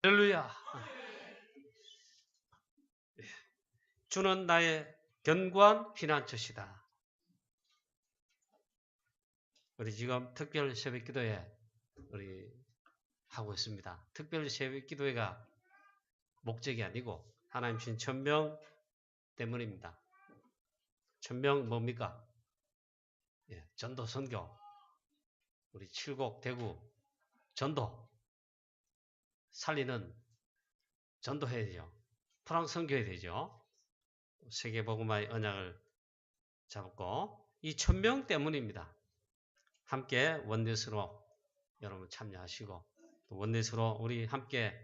할렐루야. 주는 나의 견고한 피난처시다. 우리 지금 특별 새벽 기도회 우리 하고 있습니다. 특별 새벽 기도회가 목적이 아니고 하나님 주신 천명 때문입니다. 천명 뭡니까? 전도 선교. 우리 칠곡 대구 전도 살리는 전도해야죠. 프랑스 선교해야 되죠. 세계복음화의 언약을 잡고 이 천명 때문입니다. 함께 원내스로 여러분 참여하시고 또 원내스로 우리 함께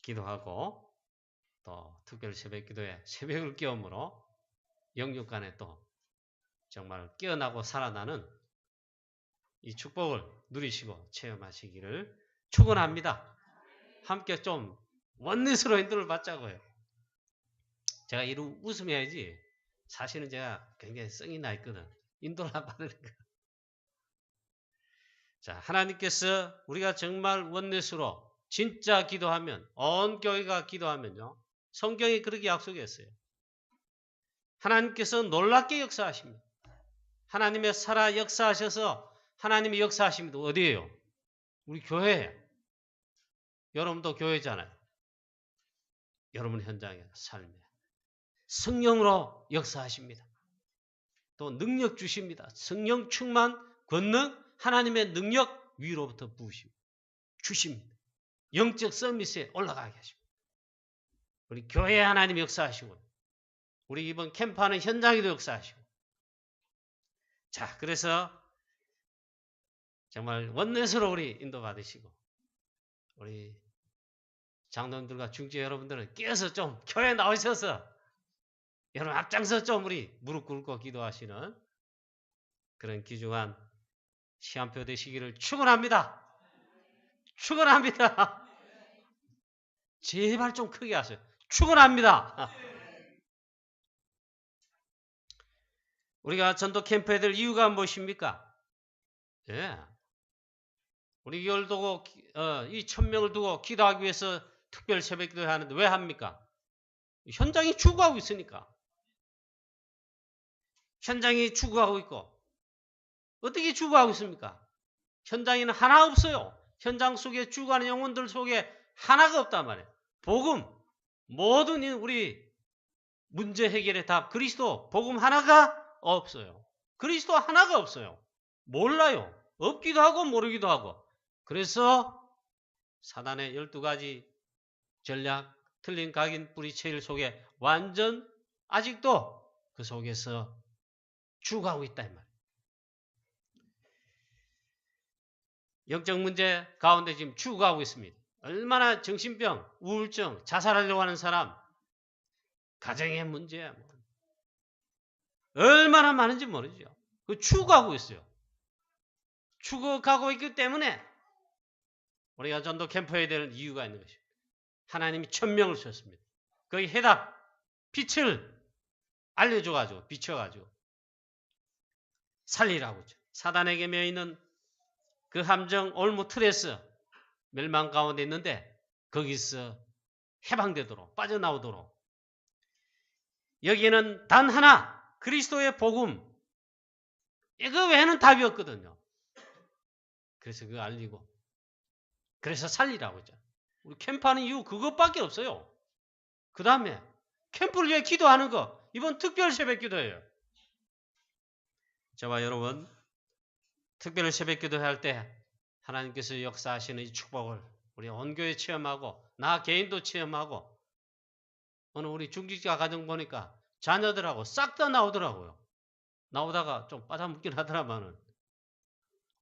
기도하고 또 특별 새벽 기도에 새벽을 깨움으로 영육간에 또 정말 깨어나고 살아나는 이 축복을 누리시고 체험하시기를 축원합니다. 함께 좀 원내스로 인도를 받자고요. 제가 이런 웃음해야지 사실은 제가 굉장히 성이 나 있거든. 인도를 안 받으니까. 자, 하나님께서 우리가 정말 원내스로 진짜 기도하면 온 교회가 기도하면요. 성경이 그렇게 약속했어요. 하나님께서 놀랍게 역사하십니다. 하나님의 살아 역사하셔서 하나님이 역사하십니다. 어디예요? 우리 교회에. 여러분도 교회잖아요. 여러분 현장에 삶에. 성령으로 역사하십니다. 또 능력 주십니다. 성령 충만, 권능, 하나님의 능력 위로부터 부으십니다. 주십니다. 영적 서밋에 올라가게 하십니다. 우리 교회에 하나님 역사하시고 우리 이번 캠프하는 현장에도 역사하시고 자, 그래서 정말 원내스로 우리 인도받으시고 우리 장로님들과 중재 여러분들은 깨어서 좀 교회에 나오셔서 여러분 앞장서 좀 우리 무릎 꿇고 기도하시는 그런 귀중한 시간표 되시기를 축원합니다. 축원합니다. 제발 좀 크게 하세요. 축원합니다. 우리가 전도 캠프에 될 이유가 무엇입니까? 예. 우리 이걸 두고 이 1000명을 두고 기도하기 위해서 특별 새벽 기도를 하는데 왜 합니까? 현장이 추구하고 있으니까. 현장이 추구하고 있고 어떻게 추구하고 있습니까? 현장에는 하나 없어요. 현장 속에 추구하는 영혼들 속에 하나가 없단 말이에요. 복음, 모든 우리 문제 해결의 답, 그리스도, 복음 하나가 없어요. 그리스도 하나가 없어요. 몰라요. 없기도 하고 모르기도 하고. 그래서 사단의 12가지 전략, 틀린 각인 뿌리채일 속에 완전 아직도 그 속에서 죽어가고 있다 이 말이에요. 영적 문제 가운데 지금 죽어가고 있습니다. 얼마나 정신병, 우울증, 자살하려고 하는 사람, 가정의 문제야. 얼마나 많은지 모르죠. 그 죽어가고 있어요. 죽어가고 있기 때문에 우리가 전도 캠프해야 될 이유가 있는 것입니다. 하나님이 1000명을 줬습니다. 거의 해답, 빛을 알려줘가지고 비춰가지고 살리라고 하죠. 사단에게 매이는 그 함정 올무 틀에서 멸망 가운데 있는데 거기서 해방되도록 빠져나오도록 여기는 단 하나 그리스도의 복음 이거 외에는 답이 없거든요. 그래서 그거 알리고 그래서 살리라고 했죠. 우리 캠프하는 이유 그것밖에 없어요. 그 다음에 캠프를 위해 기도하는 거 이번 특별 새벽 기도예요. 저와 여러분 특별 새벽 기도할 때 하나님께서 역사하시는 이 축복을 우리 온 교회 체험하고 나 개인도 체험하고 오늘 우리 중직자 가정 보니까 자녀들하고 싹 다 나오더라고요. 나오다가 좀 빠져먹긴 하더라마는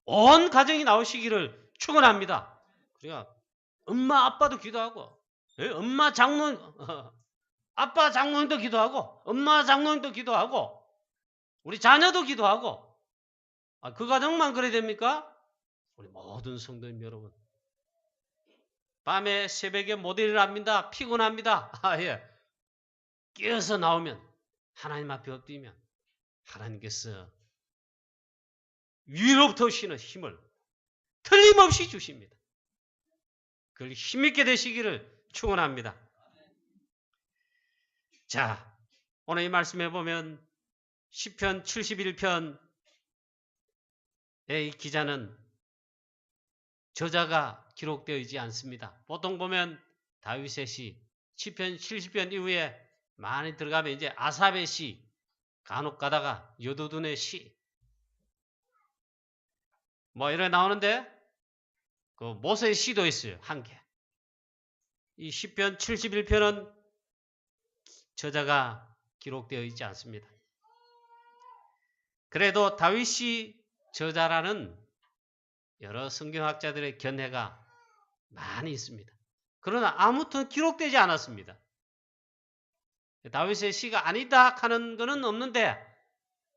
온 가정이 나오시기를 축원합니다. 그러니까 엄마 아빠도 기도하고 엄마 장로님 아빠 장로님도 기도하고 엄마 장로님도 기도하고 우리 자녀도 기도하고 그 가정만 그래야 됩니까? 우리 모든 성도님 여러분 밤에 새벽에 못 일어납니다. 피곤합니다. 예. 깨어서 나오면 하나님 앞에 엎드리면 하나님께서 위로부터 오시는 힘을 틀림없이 주십니다. 그걸 힘있게 되시기를 축원합니다. 자, 오늘 이 말씀에 보면 시편 71편의 기자는 저자가 기록되어 있지 않습니다. 보통 보면 다윗의 시, 시편 70편 이후에 많이 들어가면 이제 아삽의 시, 간혹 가다가 여도둔의 시, 뭐 이래 나오는데 그 모세의 시도 있어요. 한 개. 이 시편 71편은 저자가 기록되어 있지 않습니다. 그래도 다윗이 저자라는 여러 성경학자들의 견해가 많이 있습니다. 그러나 아무튼 기록되지 않았습니다. 다윗의 시가 아니다 하는 것은 없는데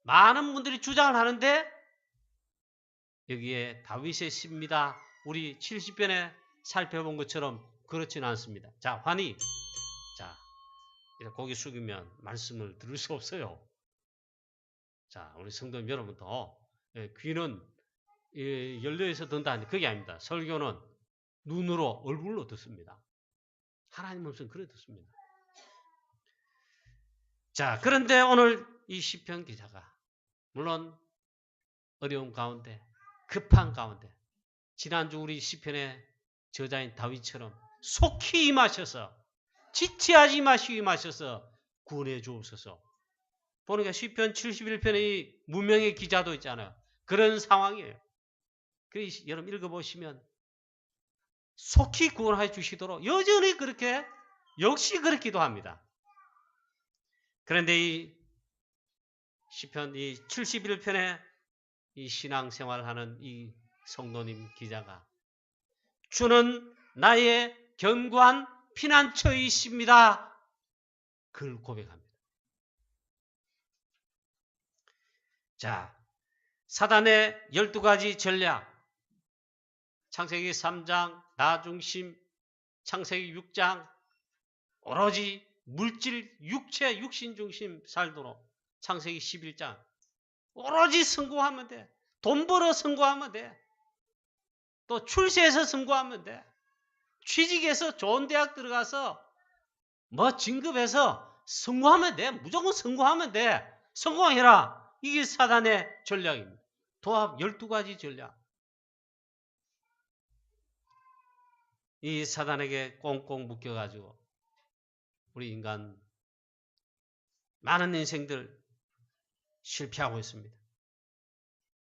많은 분들이 주장을 하는데 여기에 다윗의 시입니다. 우리 70편에 살펴본 것처럼 그렇지는 않습니다. 자, 환희. 자, 이렇게 고개 숙이면 말씀을 들을 수 없어요. 자, 우리 성도 여러분도 귀는 열려서 듣는다. 그게 아닙니다. 설교는 눈으로, 얼굴로 듣습니다. 하나님 말씀 그래 듣습니다. 자, 그런데 오늘 이 시편 기자가 물론 어려운 가운데, 급한 가운데, 지난주 우리 시편의 저자인 다윗처럼 속히 임하셔서 지체하지 마시고 임하셔서 구원해 주옵소서. 보니까 시편 71편의 무명의 기자도 있잖아요. 그런 상황이에요. 그래서 여러분 읽어보시면 속히 구원해 주시도록 여전히 그렇게 역시 그렇게 기도합니다. 그런데 이 시편 이 71편의 이 신앙생활하는 이 성도님 기자가 주는 나의 견고한 피난처이십니다. 그걸 고백합니다. 자, 사단의 12가지 전략, 창세기 3장, 나 중심, 창세기 6장, 오로지 물질, 육체, 육신 중심 살도록, 창세기 11장, 오로지 성공하면 돼. 돈 벌어 성공하면 돼. 또 출세해서 성공하면 돼. 취직해서 좋은 대학 들어가서 뭐 진급해서 성공하면 돼. 무조건 성공하면 돼. 성공해라. 이게 사단의 전략입니다. 도합 12가지 전략. 이 사단에게 꽁꽁 묶여가지고 우리 인간 많은 인생들 실패하고 있습니다.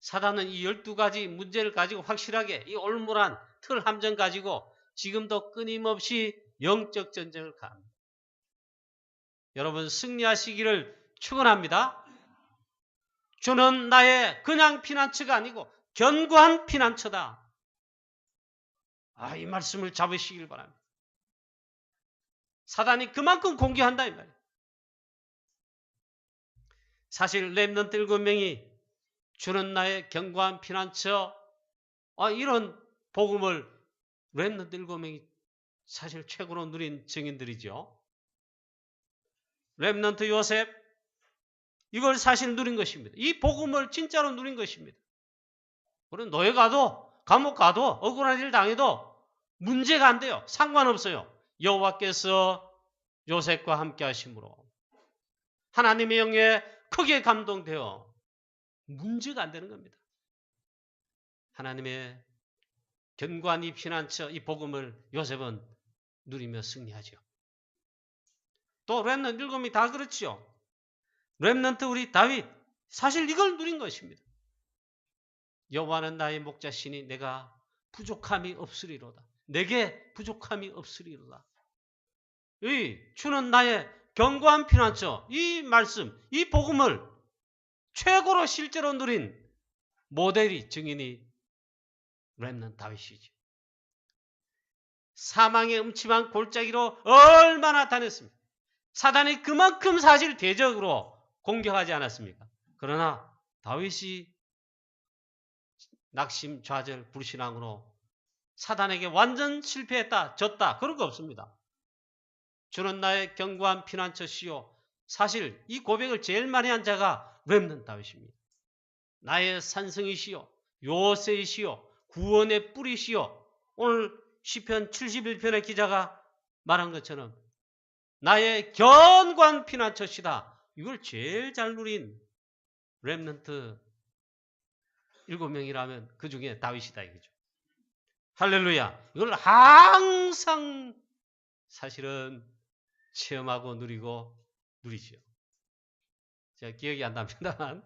사단은 이 12가지 문제를 가지고 확실하게 이 올무란 틀 함정 가지고 지금도 끊임없이 영적 전쟁을 가합니다. 여러분 승리하시기를 축원합니다. 주는 나의 그냥 피난처가 아니고 견고한 피난처다. 이 말씀을 잡으시길 바랍니다. 사단이 그만큼 공격한다 이 말이에요. 사실 렘넌트 7명이 주는 나의 견고한 피난처 이런 복음을 렘넌트 7명이 사실 최고로 누린 증인들이죠. 렘넌트 요셉 이걸 사실 누린 것입니다. 이 복음을 진짜로 누린 것입니다. 우리는 노예 가도 감옥 가도 억울한 일 당해도 문제가 안 돼요. 상관없어요. 여호와께서 요셉과 함께 하심으로 하나님의 영에 크게 감동되어 문제가 안 되는 겁니다. 하나님의 견고한 이 피난처, 이 복음을 요셉은 누리며 승리하죠. 또 렘넌트 7명이 다 그렇죠. 렘넌트 우리 다윗 사실 이걸 누린 것입니다. 여호와는 나의 목자시니 내가 부족함이 없으리로다. 내게 부족함이 없으리로다. 주는 나의 견고한 피난처, 이 말씀, 이 복음을 최고로 실제로 누린 모델이 증인이 렘넌트 다윗이죠. 사망의 음침한 골짜기로 얼마나 다녔습니까? 사단이 그만큼 사실 대적으로 공격하지 않았습니까? 그러나 다윗이 낙심, 좌절, 불신앙으로 사단에게 완전 실패했다, 졌다 그런 거 없습니다. 주는 나의 견고한 피난처시요. 사실 이 고백을 제일 많이 한 자가 렘넌트 다윗입니다. 나의 산성이시요, 요새이시요, 구원의 뿌리시요. 오늘 시편 71편의 기자가 말한 것처럼 나의 견고한 피난처시다. 이걸 제일 잘 누린 렘넌트 7명이라면 그 중에 다윗이다 이거죠. 할렐루야. 이걸 항상 사실은 체험하고 누리죠. 제가 기억이 안 납니다만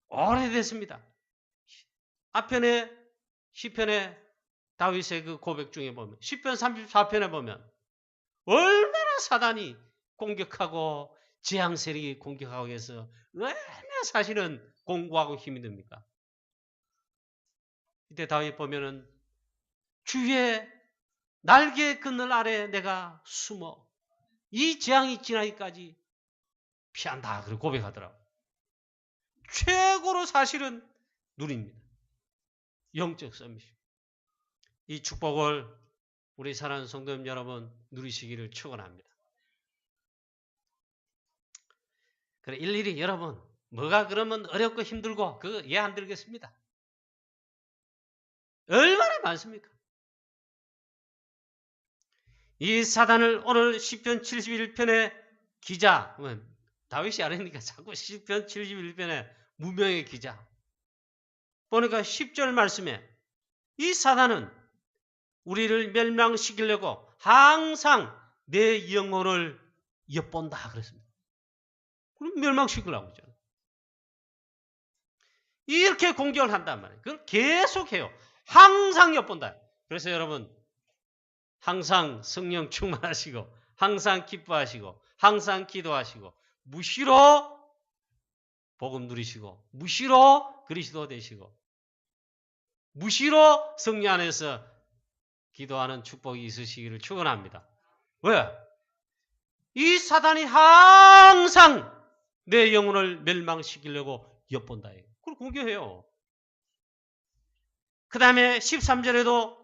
오래됐습니다. 앞편에 시편에 다윗의 그 고백 중에 보면 시편 34편에 보면 얼마나 사단이 공격하고 재앙 세력이 공격하고 해서 얼마나 사실은 공고하고 힘이 듭니까? 이때 다윗 보면은 주의 날개 그늘 아래 내가 숨어 이 재앙이 지나기까지 피한다. 그리고 고백하더라고. 최고로 사실은 누립니다. 영적 썸이죠. 이 축복을 우리 사랑하는 성도님 여러분 누리시기를 축원합니다. 그래 일일이 여러분 뭐가 그러면 어렵고 힘들고 그거 이해 안 들겠습니다. 얼마나 많습니까? 이 사단을 오늘 시편 71편의 기자 다윗이 아니니까 자꾸 시편 71편의 무명의 기자 보니까 10절 말씀에 이 사단은 우리를 멸망시키려고 항상 내 영혼을 엿본다 그랬습니다. 그럼 멸망시키려고 하잖아요. 이렇게 공격을 한단 말이에요. 그걸 계속해요. 항상 엿본다. 그래서 여러분 항상 성령 충만하시고 항상 기뻐하시고 항상 기도하시고 무시로 복음 누리시고 무시로 그리스도 되시고 무시로 성령 안에서 기도하는 축복이 있으시기를 축원합니다. 왜? 이 사단이 항상 내 영혼을 멸망시키려고 엿본다. 그걸 공격해요. 그 다음에 13절에도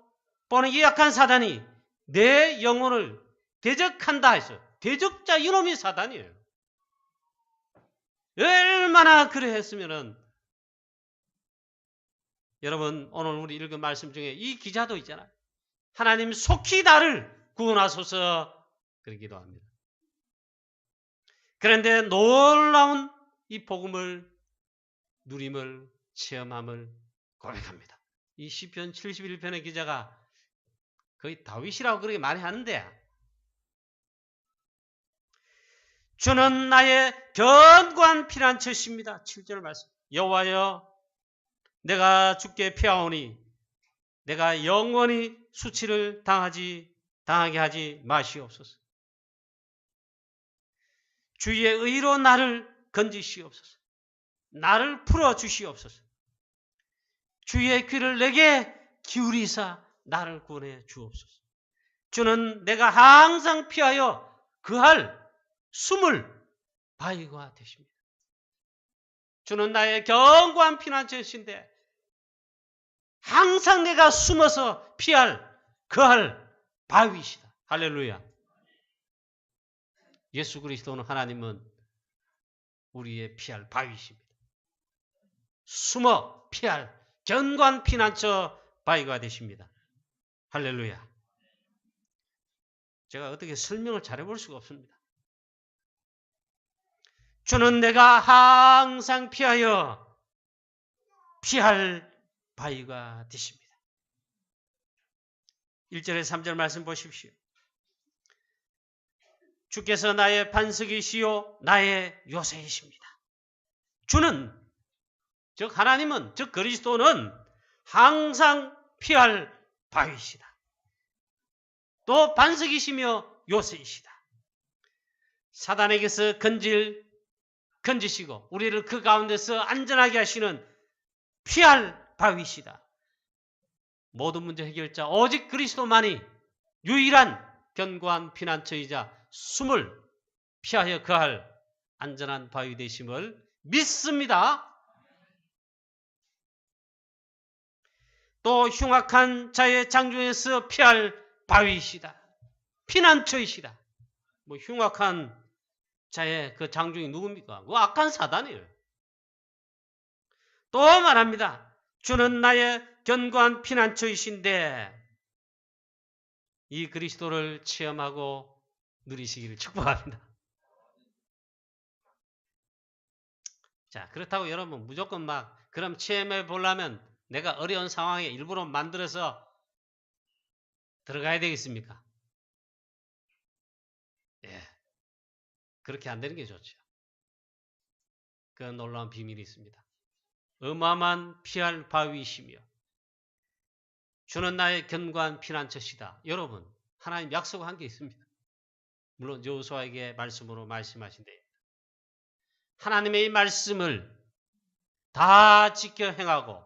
보는 이 약한 사단이 내 영혼을 대적한다 했어요. 대적자 이놈이 사단이에요. 얼마나 그래 했으면은 여러분 오늘 우리 읽은 말씀 중에 이 기자도 있잖아요. 하나님 속히 나를 구원하소서 그러기도 합니다. 그런데 놀라운 이 복음을 누림을 체험함을 고백합니다. 이 시편 71편의 기자가 거의 다윗이라고 그렇게 많이 하는데 주는 나의 견고한 피난처십니다. 7절 말씀. 여호와여 내가 주께 피하오니 내가 영원히 수치를 당하게 하지 마시옵소서. 주의 의로 나를 건지시옵소서. 나를 풀어주시옵소서. 주의 귀를 내게 기울이사 나를 구원해 주옵소서. 주는 내가 항상 피하여 그할 숨을 바위가 되십니다. 주는 나의 견고한 피난처이신데 항상 내가 숨어서 피할 그할 바위이시다. 할렐루야. 예수 그리스도는 하나님은 우리의 피할 바위이십니다. 숨어 피할 견고한 피난처 바위가 되십니다. 할렐루야. 제가 어떻게 설명을 잘해볼 수가 없습니다. 주는 내가 항상 피하여 피할 바위가 되십니다. 1절에 3절 말씀 보십시오. 주께서 나의 반석이시요 나의 요새이십니다. 주는 즉 하나님은 즉 그리스도는 항상 피할 바위이시다. 또 반석이시며 요새이시다. 사단에게서 건지시고 우리를 그 가운데서 안전하게 하시는 피할 바위이시다. 모든 문제 해결자 오직 그리스도만이 유일한 견고한 피난처이자 숨을 피하여 거할 안전한 바위 되심을 믿습니다. 또 흉악한 자의 장중에서 피할 바위이시다. 피난처이시다. 뭐 흉악한 자의 그 장중이 누굽니까? 그 악한 사단이에요. 또 말합니다. 주는 나의 견고한 피난처이신데 이 그리스도를 체험하고 누리시기를 축복합니다. 자, 그렇다고 여러분 무조건 막 그럼 체험해 보려면 내가 어려운 상황에 일부러 만들어서 들어가야 되겠습니까? 예, 그렇게 안 되는 게 좋죠. 그 놀라운 비밀이 있습니다. 어마어마한 피할 바위이시며 주는 나의 견고한 피난처시다. 여러분, 하나님 약속한 게 있습니다. 물론 여호수아에게 말씀으로 말씀하신데 하나님의 이 말씀을 다 지켜 행하고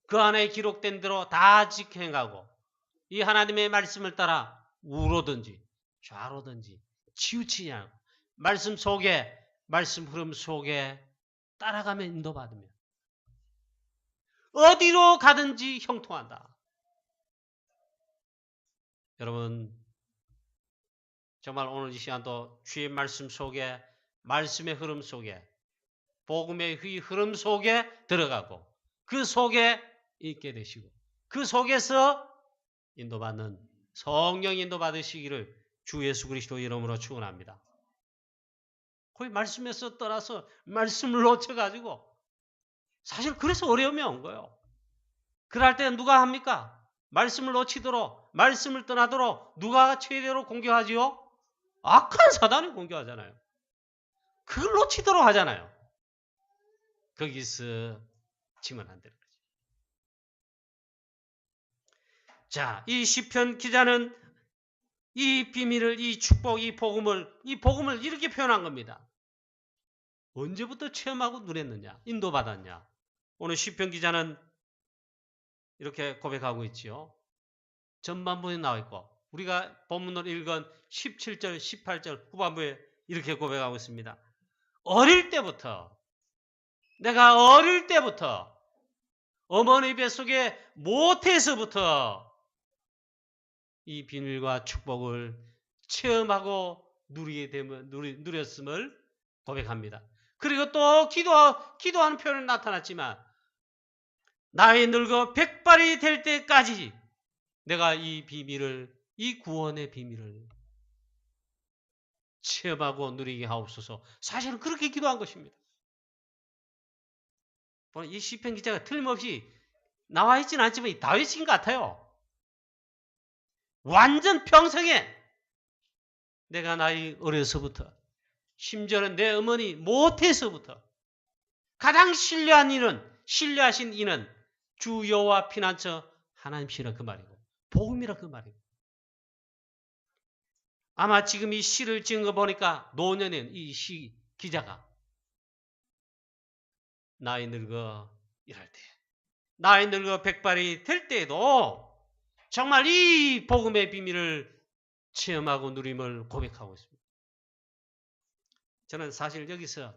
그 안에 기록된 대로 다 지켜 행하고 이 하나님의 말씀을 따라 우로든지 좌로든지 치우치지 않고 말씀 속에 말씀 흐름 속에 따라가며 인도받으며 어디로 가든지 형통한다. 여러분 정말 오늘 이 시간도 주의 말씀 속에 말씀의 흐름 속에 복음의 흐름 속에 들어가고 그 속에 있게 되시고 그 속에서 인도받는 성령 인도받으시기를 주 예수 그리스도 이름으로 축원합니다. 거의 말씀에서 떠나서 말씀을 놓쳐가지고 사실 그래서 어려움이 온 거예요. 그럴 때 누가 합니까? 말씀을 놓치도록 말씀을 떠나도록 누가 최대로 공격하지요? 악한 사단이 공격하잖아요. 그걸 놓치도록 하잖아요. 거기서 지면 안 되는 거죠. 자, 이 시편 기자는 이 비밀을, 이 축복, 이 복음을 이렇게 표현한 겁니다. 언제부터 체험하고 누렸느냐? 인도받았냐? 오늘 시편 기자는 이렇게 고백하고 있지요. 전반부에 나와 있고 우리가 본문으로 읽은 17절, 18절 후반부에 이렇게 고백하고 있습니다. 어릴 때부터 내가 어릴 때부터 어머니 뱃속에 모태에서부터 이 비밀과 축복을 체험하고 누리게 되면 누렸음을 고백합니다. 그리고 또 기도하는 표현이 나타났지만 나이 늙어 백발이 될 때까지 내가 이 비밀을 이 구원의 비밀을 체험하고 누리게 하옵소서. 사실은 그렇게 기도한 것입니다. 이 시편 기자가 틀림없이 나와 있지는 않지만 다윗인 것 같아요. 완전 평생에 내가 나이 어려서부터 심지어는 내 어머니 모태에서부터 가장 신뢰하신 이는 주 여호와 피난처 하나님이라 그 말이고 복음이라 그 말이고 아마 지금 이 시를 지은 거 보니까 노년인 이 시 기자가 나이 늙어 이럴 때 나이 늙어 백발이 될 때에도 정말 이 복음의 비밀을 체험하고 누림을 고백하고 있습니다. 저는 사실 여기서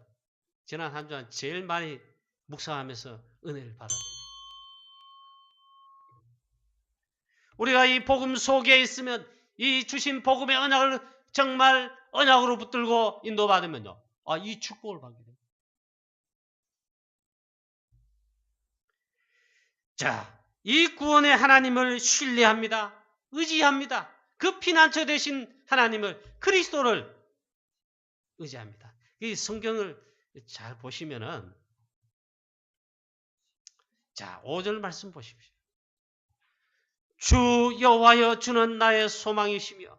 지난 한 주간 제일 많이 묵상하면서 은혜를 받았습니다. 우리가 이 복음 속에 있으면 이 주신 복음의 언약을 정말 언약으로 붙들고 인도받으면요. 이 축복을 받게 됩니다. 자, 이 구원의 하나님을 신뢰합니다. 의지합니다. 그 피난처 되신 하나님을 그리스도를 의지합니다. 이 성경을 잘 보시면은 자, 5절 말씀 보십시오. 주 여호와여 주는 나의 소망이시며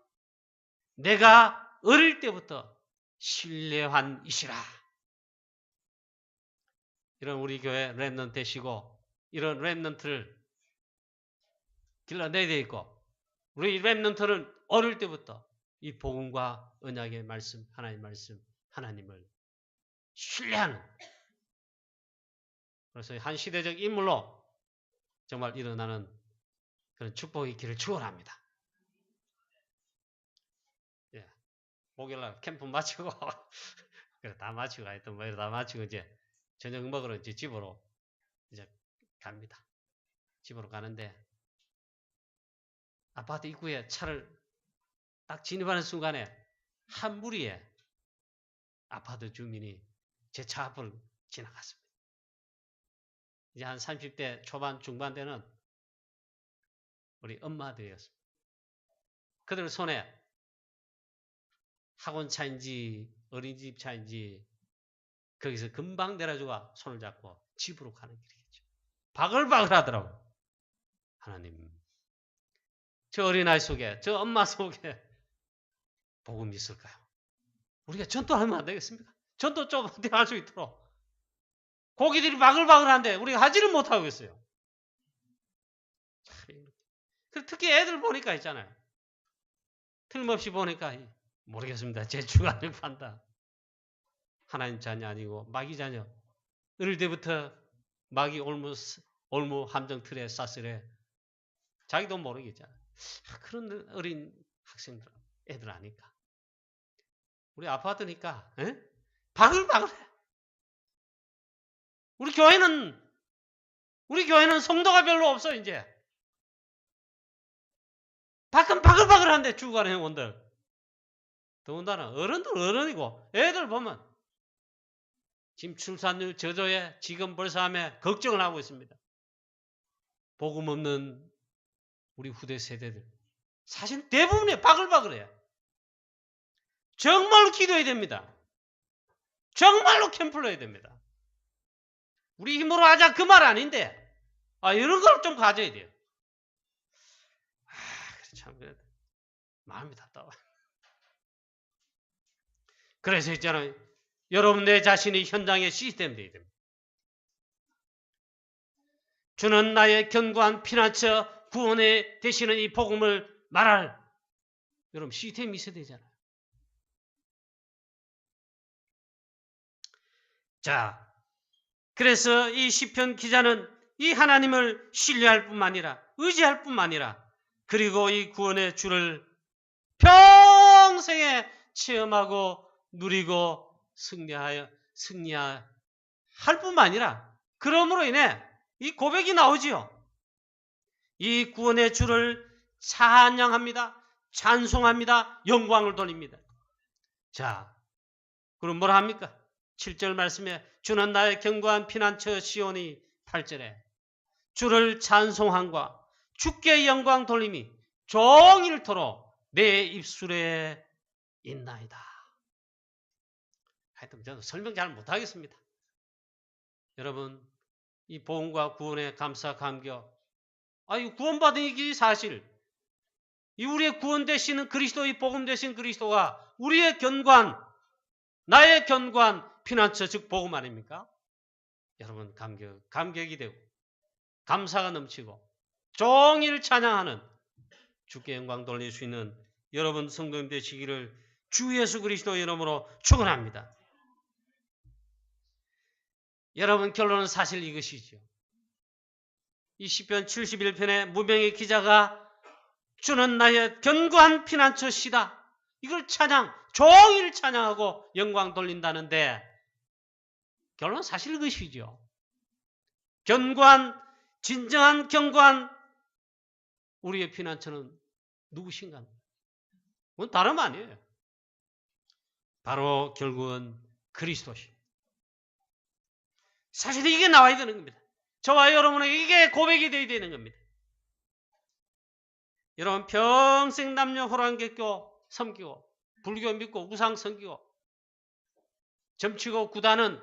내가 어릴 때부터 신뢰한 이시라. 이런 우리 교회 렘넌트 되시고 이런 렘넌트를 길러내야 되고 우리 렘넌트는 어릴 때부터 이 복음과 언약의 말씀, 하나님을 신뢰하는 그래서 한 시대적 인물로 정말 일어나는 그런 축복의 길을 축원합니다. 예, 목요일날 캠프 마치고 다 마치고 하여튼 뭐 다 마치고 이제 저녁 먹으러 이제 집으로 이제 갑니다. 집으로 가는데 아파트 입구에 차를 딱 진입하는 순간에 한 무리의 아파트 주민이 제 차 앞을 지나갔습니다. 이제 한 30대 초반 중반 되는 우리 엄마들이었습니다. 그들 손에 학원 차인지 어린이집 차인지 거기서 금방 내려주고 손을 잡고 집으로 가는 길이겠죠. 바글바글 하더라고요. 하나님, 저 어린아이 속에, 저 엄마 속에 복음이 있을까요? 우리가 전도하면 안 되겠습니까? 전도 좀 할 수 있도록. 고기들이 바글바글한데 우리가 하지를 못하고 있어요. 특히 애들 보니까 있잖아요. 틀림없이 보니까 모르겠습니다. 제 주관을 판다. 하나님 자녀 아니고 마귀 자녀. 어릴 때부터 마귀 올무 함정 틀에 쌌으래. 자기도 모르겠잖아. 그런 어린 학생들, 애들 아니까. 우리 아파트니까 바글바글해. 우리 교회는 성도가 별로 없어 이제. 밖은 바글바글한데 주간의 회원들. 더군다나 어른들 어른이고 애들 보면 지금 출산율 저조에 지금 벌써함에 걱정을 하고 있습니다. 복음 없는 우리 후대 세대들. 사실 대부분이 바글바글해요. 정말로 기도해야 됩니다. 정말로 캠프를 해야 됩니다. 우리 힘으로 하자 그 말 아닌데 이런 걸 좀 가져야 돼요. 참 마음이 답답해. 그래서 있잖아요. 여러분 내 자신이 현장의 시스템 되어야 됩니다. 주는 나의 견고한 피난처 구원에 되시는 이 복음을 말할 여러분 시스템이 있어야 되잖아요. 자, 그래서 이 시편 기자는 이 하나님을 신뢰할 뿐만 아니라 의지할 뿐만 아니라 그리고 이 구원의 주를 평생에 체험하고 누리고 승리할 뿐만 아니라 그러므로 인해 이 고백이 나오지요. 이 구원의 주를 찬양합니다. 찬송합니다. 영광을 돌립니다. 자, 그럼 뭐라 합니까? 7절 말씀에 주는 나의 견고한 피난처 시온이 8절에 주를 찬송함과 주께 영광 돌림이 종일토록 내 입술에 있나이다. 하여튼 저는 설명 잘 못하겠습니다. 여러분 이 복음과 구원의 감사 감격 이 구원받은 이 사실 이 우리의 구원 되시는 그리스도 이 복음 되신 그리스도가 우리의 견고한 나의 견고한 피난처 즉 복음 아닙니까? 여러분 감격이 되고 감사가 넘치고 종일 찬양하는 주께 영광 돌릴 수 있는 여러분 성도님 되시기를 주 예수 그리스도 이름으로 축원합니다. 여러분 결론은 사실 이것이죠. 이 시편 71편의 무명의 기자가 주는 나의 견고한 피난처시다. 이걸 종일 찬양하고 영광 돌린다는데 결론은 사실 이것이죠. 진정한 견고한 우리의 피난처는 누구신가? 그건 다름 아니에요. 바로 결국은 그리스도시. 사실 이게 나와야 되는 겁니다. 저와 여러분에게 이게 고백이 되어야 되는 겁니다. 여러분 평생 남녀 호랑개교 섬기고 불교 믿고 우상 섬기고 점치고 구다는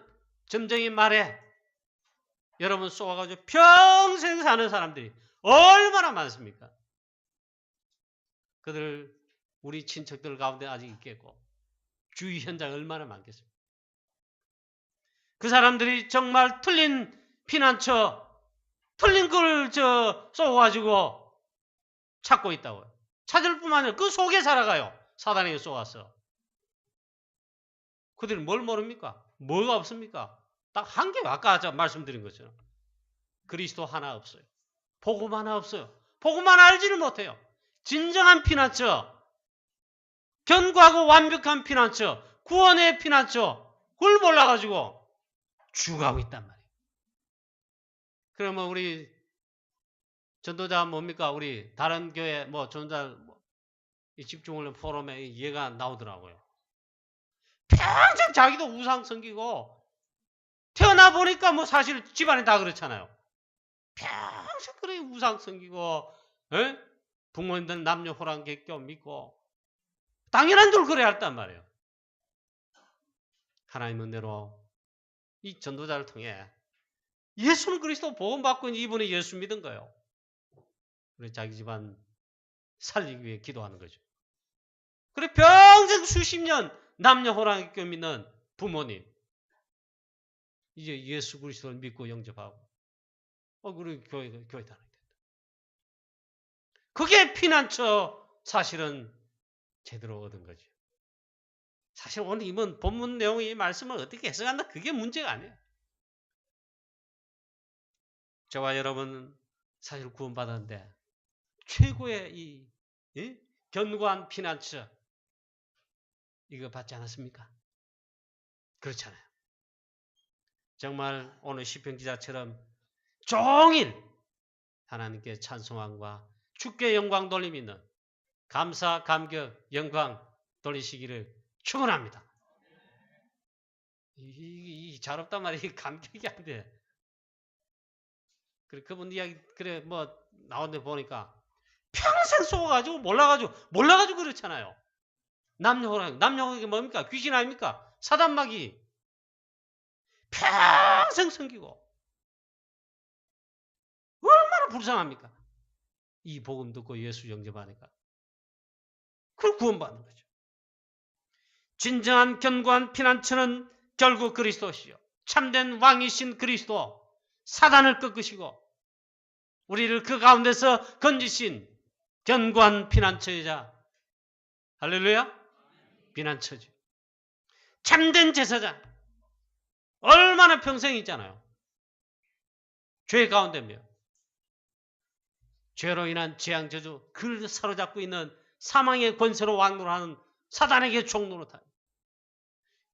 점쟁이 말에 여러분 쏘아가지고 평생 사는 사람들이 얼마나 많습니까? 그들 우리 친척들 가운데 아직 있겠고 주위 현장에 얼마나 많겠습니까? 그 사람들이 정말 틀린 피난처 틀린 걸 쏘아가지고 찾고 있다고요. 찾을 뿐만 아니라 그 속에 살아가요. 사단에게 쏘아서. 그들은 뭘 모릅니까? 뭐가 없습니까? 딱 한 개, 아까 말씀드린 것처럼. 그리스도 하나 없어요. 복음 하나 없어요. 복음 하나 알지를 못해요. 진정한 피난처, 견고하고 완벽한 피난처, 구원의 피난처, 그걸 몰라가지고 죽어가고 있단 말이에요. 그러면 우리 전도자 뭡니까? 우리 다른 교회 전도자 집중훈련 포럼에 얘가 나오더라고요. 평생 자기도 우상 섬기고 태어나 보니까 사실 집안이 다 그렇잖아요. 평생 그래 우상 섬기고 부모님들 남녀 호랑객교 믿고 당연한 줄 그래야 했단 말이에요. 하나님의 은혜로 이 전도자를 통해 예수는 그리스도 복음받고 이분이 예수 믿은 거예요. 그래서 자기 집안 살리기 위해 기도하는 거죠. 그래 평생 수십 년 남녀 호랑이교 믿는 부모님 이제 예수 그리스도를 믿고 영접하고 그리고 교회 다니게 된다. 그게 피난처 사실은 제대로 얻은 거죠. 사실 오늘 이번 본문 내용의 말씀을 어떻게 해석한다 그게 문제가 아니에요. 저와 여러분은 사실 구원받았는데 최고의 이 견고한 피난처 이거 받지 않았습니까? 그렇잖아요. 정말 오늘 시편 기자처럼 종일 하나님께 찬송함과 주께 영광 돌리미는 감사, 감격, 영광 돌리시기를 축원합니다. 이 잘 없단 말이에요. 감격이 안 돼. 그래 그분 이야기 그래 뭐 나온데 보니까 평생 속아가지고 몰라가지고 그렇잖아요. 남녀호랑이 뭡니까? 귀신 아닙니까? 사단마귀 평생 섬기고 얼마나 불쌍합니까? 이 복음 듣고 예수 영접하니까 그걸 구원받는 거죠. 진정한 견고한 피난처는 결국 그리스도시요. 참된 왕이신 그리스도 사단을 꺾으시고 우리를 그 가운데서 건지신 견고한 피난처이자 할렐루야 피난처죠. 참된 제사장 얼마나 평생 있잖아요. 죄 가운데며 죄로 인한 재앙 저주 그를 사로잡고 있는 사망의 권세로 왕노릇하는 사단에게 종노릇하는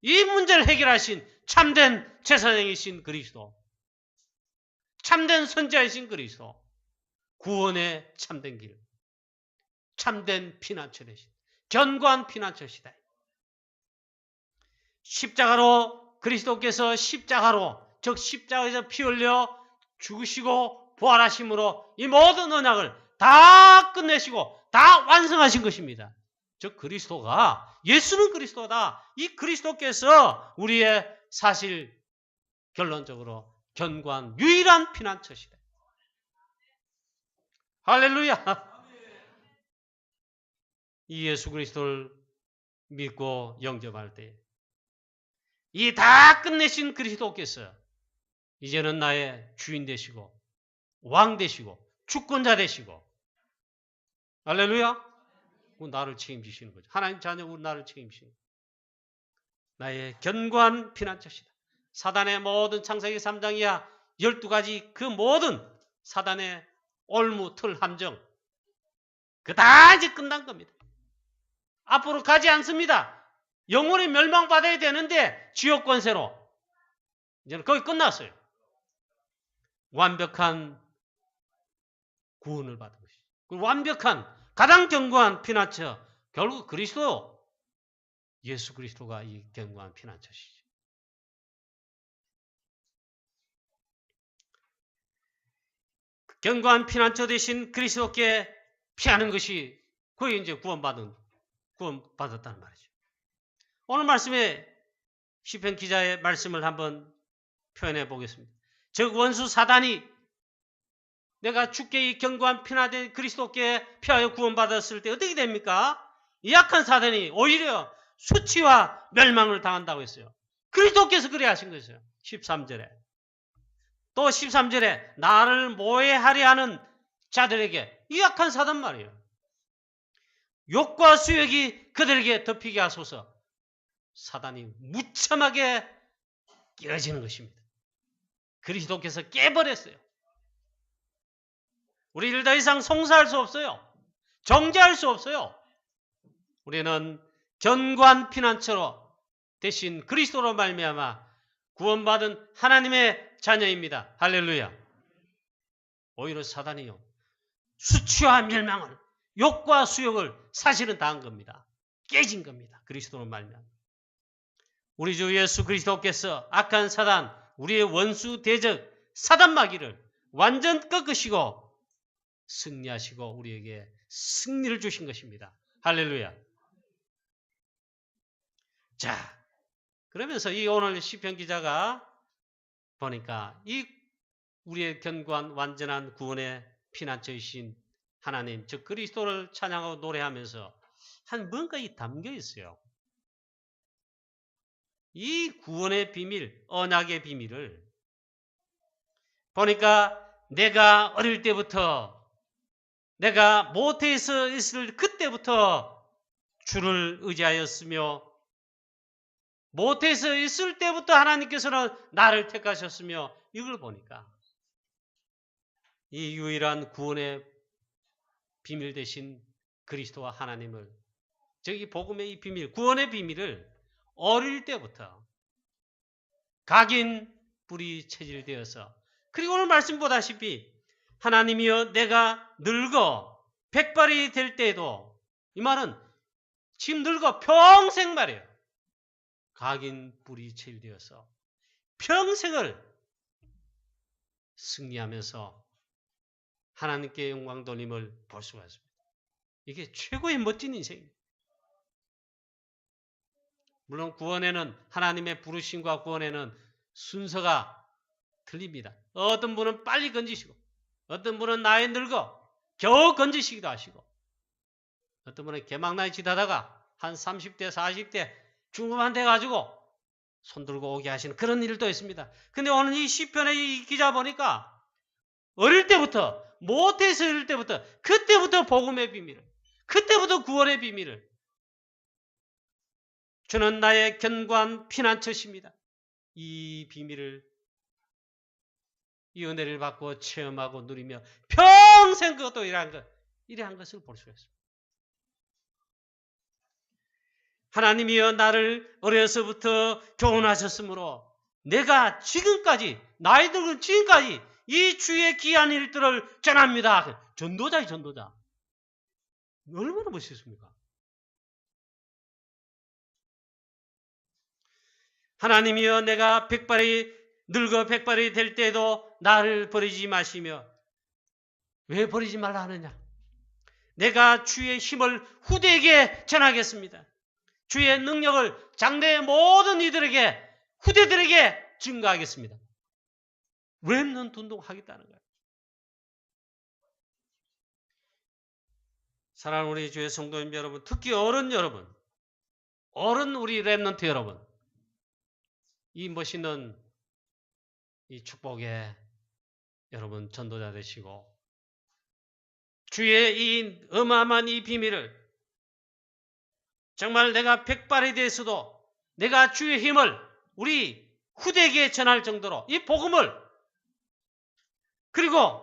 이 문제를 해결하신 참된 제사장이신 그리스도 참된 선지자이신 그리스도 구원의 참된 길 참된 피난처 되신 견고한 피난처시다. 십자가로 그리스도께서 즉 십자가에서 피 흘려 죽으시고 부활하심으로 이 모든 언약을 다 끝내시고 다 완성하신 것입니다. 즉 그리스도가 예수는 그리스도다. 이 그리스도께서 우리의 사실 결론적으로 견고한 유일한 피난처시다. 할렐루야. 이 예수 그리스도를 믿고 영접할 때 이 다 끝내신 그리스도께서 이제는 나의 주인 되시고 왕 되시고 주권자 되시고 할렐루야. 나를 책임지시는 거죠. 하나님 자녀 우리 나를 책임지시는 거죠. 나의 견고한 피난처시다. 사단의 모든 창세기 3장 이하 12가지 그 모든 사단의 올무, 틀, 함정 그 다 이제 끝난 겁니다. 앞으로 가지 않습니다. 영원히 멸망받아야 되는데 지옥 권세로 이제는 거기 끝났어요. 완벽한 구원을 받은 것이죠. 완벽한 가장 견고한 피난처 결국 그리스도 예수 그리스도가 이 견고한 피난처시죠. 견고한 피난처 대신 그리스도께 피하는 것이 그게 이제 구원받았다는 말이죠. 오늘 말씀에 시편 기자의 말씀을 한번 표현해 보겠습니다. 즉 원수 사단이 내가 주께 이 견고한 피난처 그리스도께 피하여 구원받았을 때 어떻게 됩니까? 이 약한 사단이 오히려 수치와 멸망을 당한다고 했어요. 그리스도께서 그래 하신 것이에요. 13절에. 또 13절에 나를 모해하려 하는 자들에게 이 약한 사단 말이에요. 욕과 수욕이 그들에게 덮이게 하소서. 사단이 무참하게 깨어지는 것입니다. 그리스도께서 깨버렸어요. 우리를 더 이상 송사할 수 없어요. 정죄할 수 없어요. 우리는 견고한 피난처로 대신 그리스도로 말미암아 구원받은 하나님의 자녀입니다. 할렐루야. 오히려 사단이요. 수치와 멸망을 욕과 수욕을 사실은 당한 겁니다. 깨진 겁니다. 그리스도로 말미암아. 우리 주 예수 그리스도께서 악한 사단, 우리의 원수 대적 사단 마귀를 완전 꺾으시고 승리하시고 우리에게 승리를 주신 것입니다. 할렐루야. 자, 그러면서 이 오늘 시편 기자가 보니까 이 우리의 견고한 완전한 구원의 피난처이신 하나님, 즉 그리스도를 찬양하고 노래하면서 한 뭔가 이 담겨 있어요. 이 구원의 비밀, 언약의 비밀을 보니까 내가 어릴 때부터 내가 모태에서 있을 그때부터 주를 의지하였으며 모태에서 있을 때부터 하나님께서는 나를 택하셨으며 이걸 보니까 이 유일한 구원의 비밀 되신 그리스도와 하나님을 즉 이 복음의 이 비밀, 구원의 비밀을 어릴 때부터 각인 뿌리 체질되어서 그리고 오늘 말씀 보다시피 하나님이여 내가 늙어 백발이 될 때에도 이 말은 지금 늙어 평생 말이에요. 각인 뿌리 체질되어서 평생을 승리하면서 하나님께 영광 돌림을 볼 수가 있습니다. 이게 최고의 멋진 인생입니다. 물론 구원에는 하나님의 부르심과 구원에는 순서가 틀립니다. 어떤 분은 빨리 건지시고 어떤 분은 나이 늙어 겨우 건지시기도 하시고 어떤 분은 개막나이 지다다가 한 30대 40대 중후반 돼가지고 손들고 오게 하시는 그런 일도 있습니다. 근데 오늘 이 시편의 이 기자 보니까 어릴 때부터 모태에서 어릴 때부터 그때부터 복음의 비밀을 그때부터 구원의 비밀을 주는 나의 견고한 피난처십니다. 이 비밀을 이 은혜를 받고 체험하고 누리며 평생 그것도 이러한 것을 볼 수가 있습니다. 하나님이여 나를 어려서부터 교훈하셨으므로 내가 지금까지 나이 들은 지금까지 이 주의 귀한 일들을 전합니다. 전도자යි 전도자. 얼마나 멋있습니까? 하나님이여 내가 늙어 백발이 될 때에도 나를 버리지 마시며 왜 버리지 말라 하느냐? 내가 주의 힘을 후대에게 전하겠습니다. 주의 능력을 장래의 모든 이들에게 후대들에게 증거하겠습니다. 렘넌트 운동하겠다는 거예요. 사랑하는 우리 주의 성도님 여러분, 특히 어른 여러분, 어른 우리 렘넌트 여러분, 이 멋있는 이 축복에 여러분 전도자 되시고 주의 이 어마어마한 이 비밀을 정말 내가 백발이 되어서도 내가 주의 힘을 우리 후대에게 전할 정도로 이 복음을 그리고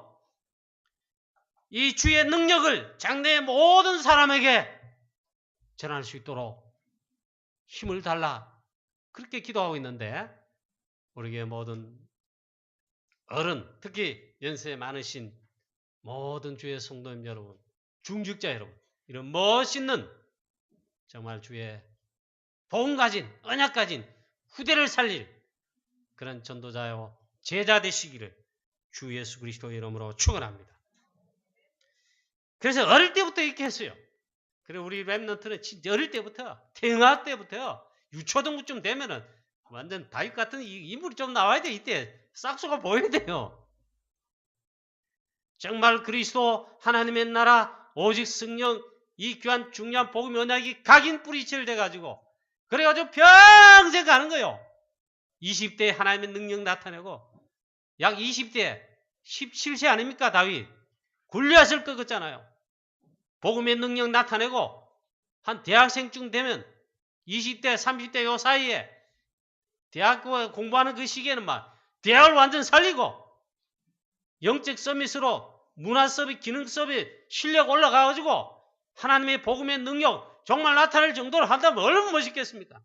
이 주의 능력을 장래의 모든 사람에게 전할 수 있도록 힘을 달라 그렇게 기도하고 있는데 우리에게 모든 어른 특히 연세 많으신 모든 주의 성도님 여러분 중직자 여러분 이런 멋있는 정말 주의 복음 가진 언약 가진 후대를 살릴 그런 전도자요 제자 되시기를 주 예수 그리스도의 이름으로 축원합니다. 그래서 어릴 때부터 이렇게 했어요. 그리고 우리 렘넌트는 진짜 어릴 때부터 태어날 때부터 유초등부쯤 되면은 완전 다윗 같은 인물이 좀 나와야 돼. 이때 싹수가 보여야 돼요. 정말 그리스도 하나님의 나라 오직 성령 이 귀한 중요한 복음 언약이 각인 뿌리채를 돼가지고 그래가지고 평생 가는 거예요. 20대에 하나님의 능력 나타내고 약 20대 17세 아닙니까 다윗 굴리앗을 꺾었잖아요. 복음의 능력 나타내고 한 대학생쯤 되면 20대 30대 요 사이에 대학 공부하는 그 시기에는 막 대학을 완전 살리고 영적 서밋으로 문화 서밋 기능 서밋 실력 올라가가지고 하나님의 복음의 능력 정말 나타낼 정도로 한다면 얼마나 멋있겠습니까?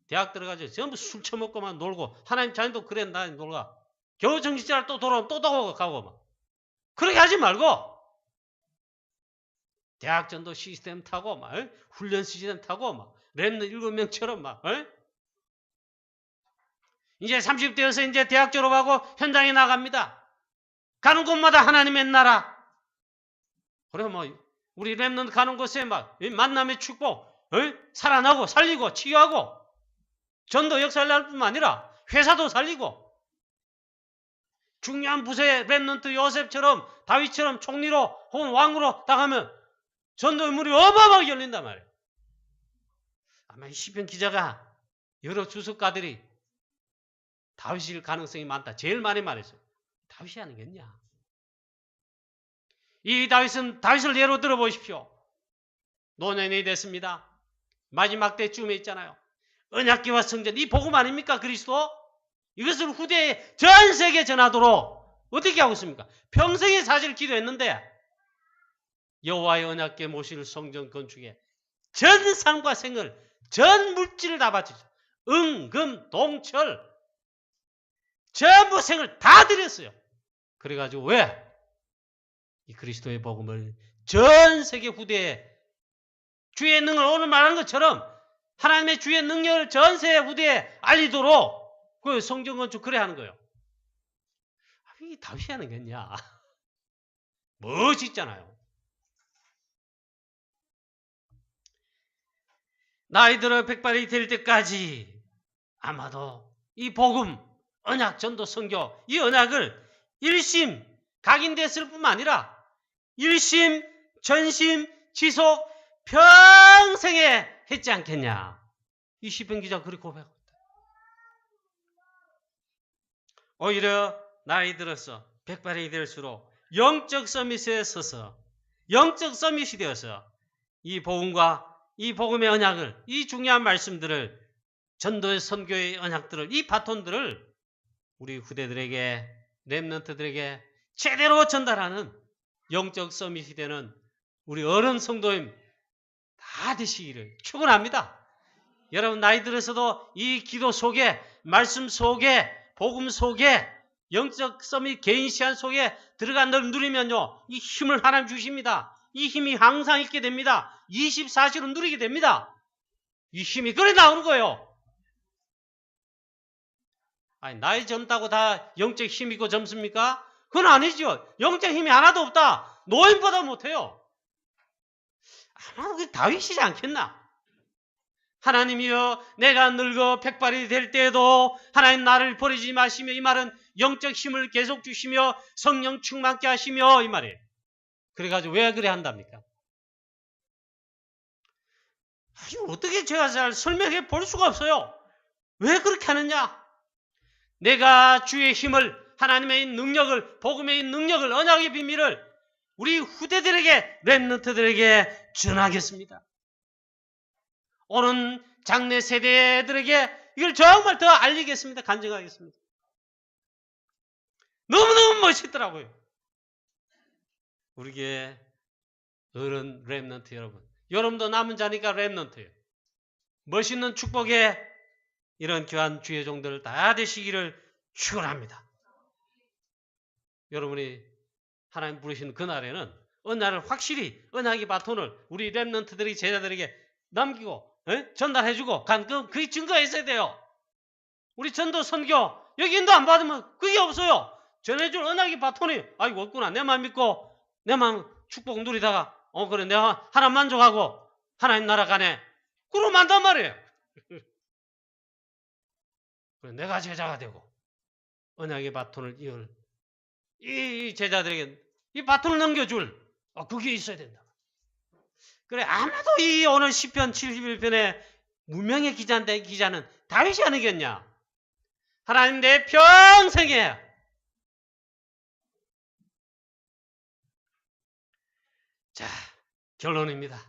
대학 들어가서 전부 술 처먹고만 놀고 하나님 자녀도 그래 나 놀가 겨우 정신차려 또 돌아오면 또 가고 막 그렇게 하지 말고 대학 전도 시스템 타고 막 훈련 시스템 타고 막 렘넌트 7명처럼 막 이제 30대여서 이제 대학 졸업하고 현장에 나갑니다. 가는 곳마다 하나님의 나라. 그래 뭐 우리 렘넌트 가는 곳에 막 만남의 축복, 살아나고 살리고 치유하고 전도 역사를 할 뿐만 아니라 회사도 살리고 중요한 부서에 렘넌트 요셉처럼 다윗처럼 총리로 혹은 왕으로 당하면 전도의 문이 어마어마하게 열린단 말이에요. 아마 이 시편 기자가 여러 주석가들이 다윗일 가능성이 많다. 제일 많이 말했어요. 다윗이 아니겠냐. 이 다윗을 예로 들어보십시오. 노년이 됐습니다. 마지막 때쯤에 있잖아요. 언약궤와 성전, 이 복음 아닙니까? 그리스도? 이것을 후대에 전 세계에 전하도록 어떻게 하고 있습니까? 평생에 사실 기도했는데 여호와의 언약궤 모실 성전 건축에 전 삶과 생을, 전 물질을 다 바치죠. 금, 동철 전부 생을 다 드렸어요. 그래가지고 왜? 이 그리스도의 복음을 전 세계 후대에 주의 능을 오늘 말한 것처럼 하나님의 주의 능력을 전 세계 후대에 알리도록 그 성전 건축 그래 하는 거예요. 이 다윗이 하는 거냐? 멋있잖아요. 나이 들어 백발이 될 때까지 아마도 이 복음, 언약, 전도, 선교 이 언약을 일심 각인됐을 뿐만 아니라 일심, 전심, 지속 평생에 했지 않겠냐. 이 시편 기자 그렇게 고백하고 있다. 오히려 나이 들어서 백발이 될수록 영적 서밋에 서서 영적 서밋이 되어서 이 복음과 이 복음의 언약을, 이 중요한 말씀들을, 전도의 선교의 언약들을, 이 바톤들을 우리 후대들에게, 렘넌트들에게 제대로 전달하는 영적 서밋이 되는 우리 어른 성도님 다 되시기를 축원합니다. 여러분 나이 들어서도 이 기도 속에, 말씀 속에, 복음 속에, 영적 서밋 개인 시간 속에 들어가 누리면요, 이 힘을 하나님 주십니다. 이 힘이 항상 있게 됩니다. 24시로 누리게 됩니다. 이 힘이 그래 나오는 거예요. 아니, 나이 젊다고 다 영적 힘이 있고 젊습니까? 그건 아니죠. 영적 힘이 하나도 없다. 노인보다 못해요. 아마도 그게 다윗이지 않겠나? 하나님이여, 내가 늙어 백발이 될 때에도 하나님 나를 버리지 마시며, 이 말은 영적 힘을 계속 주시며 성령 충만케 하시며 이 말이에요. 그래가지고 왜 그래 한답니까? 어떻게 제가 잘 설명해 볼 수가 없어요. 왜 그렇게 하느냐? 내가 주의 힘을, 하나님의 능력을, 복음의 능력을, 언약의 비밀을 우리 후대들에게, 렘넌트들에게 전하겠습니다. 오는 장래 세대들에게 이걸 정말 더 알리겠습니다. 간증하겠습니다. 너무너무 멋있더라고요. 우리 교회 어른 렘넌트 여러분, 여러분도 남은 자니까 렘넌트예요. 멋있는 축복의 이런 귀한 주의 종들 다 되시기를 축원합니다. 여러분이 하나님 부르신 그날에는 언약을 확실히, 언약의 바톤을 우리 렘넌트들이 제자들에게 남기고 전달해주고 그게 증거가 있어야 돼요. 우리 전도 선교 여기 인도 안 받으면 그게 없어요. 전해줄 언약의 바톤이 아이고 없구나. 내 마음 믿고 내 마음 축복 누리다가 그래 내가 하나님 만족하고 하나님 나라 가네. 그러면 안단 말이에요. 그래, 내가 제자가 되고 언약의 바톤을 이을 이 제자들에게 이 바톤을 넘겨줄 그게 있어야 된다. 그래, 아마도 이 오늘 시편 71편의 무명의 기자인데 기자는 다윗이 아니겠냐? 하나님 내 평생에 자, 결론입니다.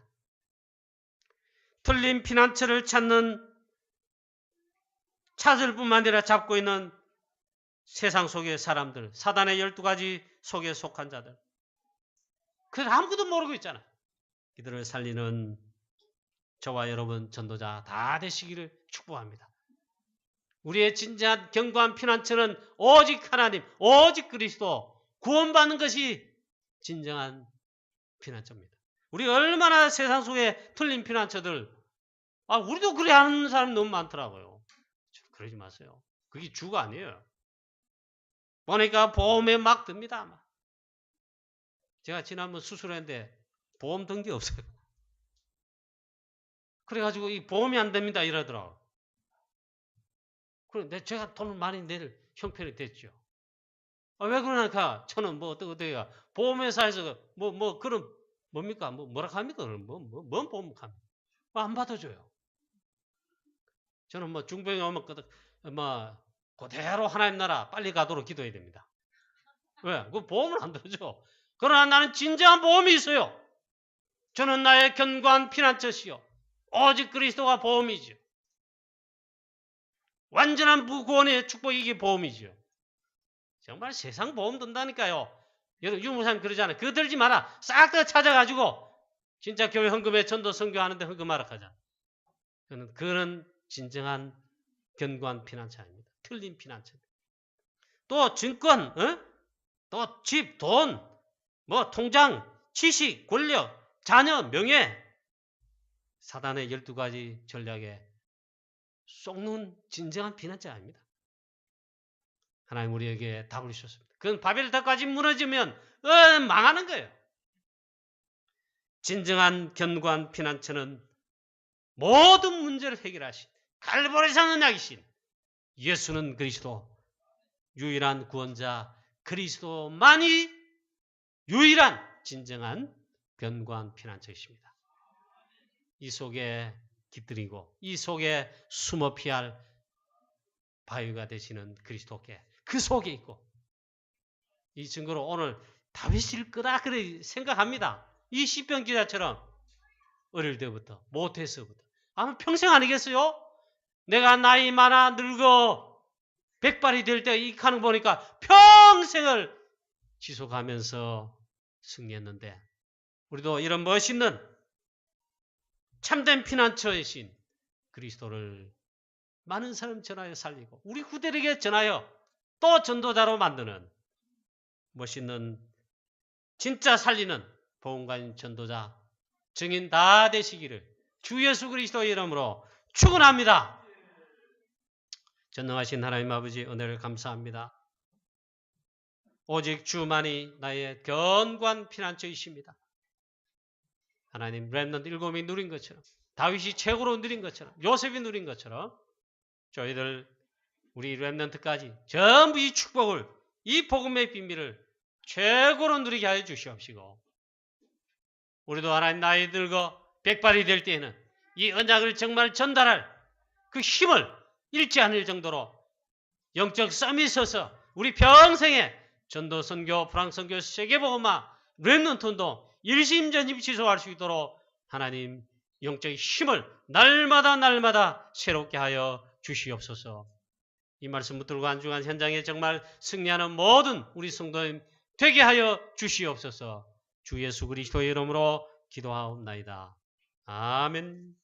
틀린 피난처를 찾을 뿐만 아니라 잡고 있는 세상 속의 사람들, 사단의 12가지 속에 속한 자들. 그래서 아무것도 모르고 있잖아. 이들을 살리는 저와 여러분 전도자 다 되시기를 축복합니다. 우리의 진지한 견고한 피난처는 오직 하나님, 오직 그리스도, 구원받는 것이 진정한 피난처입니다. 우리 얼마나 세상 속에 틀린 피난처들, 우리도 그래 하는 사람 너무 많더라고요. 그러지 마세요. 그게 주가 아니에요. 보니까 보험에 막 듭니다. 제가 지난번 수술했는데 보험 등기 없어요. 그래가지고 이 보험이 안 됩니다 이러더라고. 그런데 제가 돈을 많이 낼 형편이 됐죠. 왜 그러니까 저는 뭐 어떻게 보험회사에서 그런 뭡니까 뭐라 합니까? 뭔 보험합니까? 안 받아줘요. 저는 중병이 오면 그대로 하나님 나라 빨리 가도록 기도해야 됩니다. 왜? 그 보험을 안 들어줘. 그러나 나는 진정한 보험이 있어요. 저는 나의 견고한 피난처시요. 오직 그리스도가 보험이죠. 완전한 무구원의 축복이 이게 보험이죠. 정말 세상 보험 든다니까요. 여러분 유무사님 그러잖아요. 그거 들지 마라. 싹 다 찾아가지고 진짜 교회 헌금에 전도 선교하는데 헌금하라 하자. 그는 진정한 견고한 피난처입니다. 틀린 피난처입니다. 또 증권, 또 집, 돈, 통장, 지식, 권력, 자녀, 명예, 사단의 12가지 전략에 쏙는 진정한 피난처가 아닙니다. 하나님 우리에게 답을 주셨습니다. 그건 바벨탑까지 무너지면 망하는 거예요. 진정한 견고한 피난처는 모든 문제를 해결하신 갈보리산 언약이신 예수는 그리스도 유일한 구원자 그리스도만이 유일한 진정한 견고한 피난처이십니다. 이 속에 깃들이고 이 속에 숨어 피할 바위가 되시는 그리스도께 그 속에 있고 이 증거로 오늘 다윗일 거다 그래 생각합니다. 이 시편 기자처럼 어릴 때부터 모태서부터 아마 평생 아니겠어요? 내가 나이 많아 늙어 백발이 될 때 이 가는 보니까 평생을 지속하면서 승리했는데 우리도 이런 멋있는 참된 피난처이신 그리스도를 많은 사람 전하여 살리고 우리 후대에게 전하여 또 전도자로 만드는 멋있는 진짜 살리는 보험가인 전도자 증인 다 되시기를 주 예수 그리스도의 이름으로 축원합니다. 전능하신 하나님 아버지 은혜를 감사합니다. 오직 주만이 나의 견고한 피난처이십니다. 하나님 렘넌트 7명이 누린 것처럼 다윗이 최고로 누린 것처럼 요셉이 누린 것처럼 저희들 우리 렘넌트까지 전부 이 축복을 이 복음의 비밀을 최고로 누리게 하여 주시옵시고 우리도 하나님 나이 들고 백발이 될 때에는 이 언약을 정말 전달할 그 힘을 잃지 않을 정도로 영적 썸이 있어서 우리 평생에 전도 선교, 불황 선교, 세계복음화, 렘넌트 운동 일심전심 지속할 수 있도록 하나님 영적인 힘을 날마다 새롭게 하여 주시옵소서. 이 말씀 붙들고 안중한 현장에 정말 승리하는 모든 우리 성도님 되게 하여 주시옵소서. 주 예수 그리스도의 이름으로 기도하옵나이다. 아멘.